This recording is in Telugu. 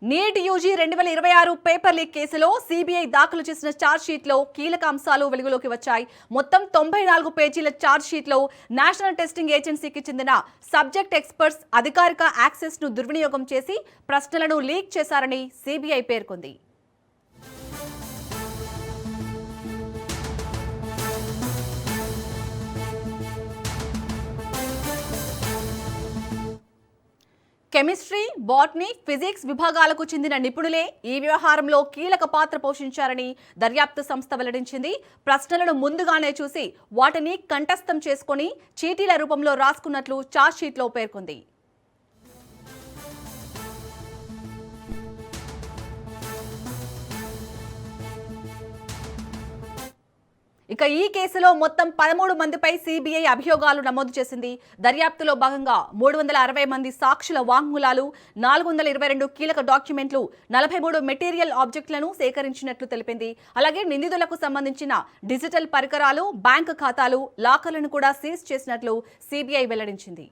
నీట్ యూజీ 2026 పేపర్ లీక్ కేసులో సిబిఐ దాఖలు చేసిన ఛార్జ్ షీట్లో కీలక అంశాలు వెలుగులోకి వచ్చాయి. మొత్తం 94 పేజీల ఛార్జ్ షీట్లో నేషనల్ టెస్టింగ్ ఏజెన్సీకి చెందిన సబ్జెక్ట్ ఎక్స్పర్ట్స్ అధికారిక యాక్సెస్ ను దుర్వినియోగం చేసి ప్రశ్నలను లీక్ చేశారని సిబిఐ పేర్కొంది. కెమిస్ట్రీ, బాటనీ, ఫిజిక్స్ విభాగాలకు చెందిన నిపుణులే ఈ వ్యవహారంలో కీలక పాత్ర పోషించారని దర్యాప్తు సంస్థ వెల్లడించింది. ప్రశ్నలను ముందుగానే చూసి వాటిని కంఠస్థం చేసుకుని చీటీల రూపంలో రాసుకున్నట్లు ఛార్జ్ షీట్లో పేర్కొంది. ఇక ఈ కేసులో మొత్తం 13 మందిపై సిబిఐ అభియోగాలు నమోదు చేసింది. దర్యాప్తులో భాగంగా 360 మంది సాక్షుల వాంగ్మూలాలు, 422 కీలక డాక్యుమెంట్లు, 43 మెటీరియల్ ఆబ్జెక్టులను సేకరించినట్లు తెలిపింది. అలాగే నిందితులకు సంబంధించిన డిజిటల్ పరికరాలు, బ్యాంకు ఖాతాలు, లాకర్లను కూడా సీజ్ చేసినట్లు సిబిఐ వెల్లడించింది.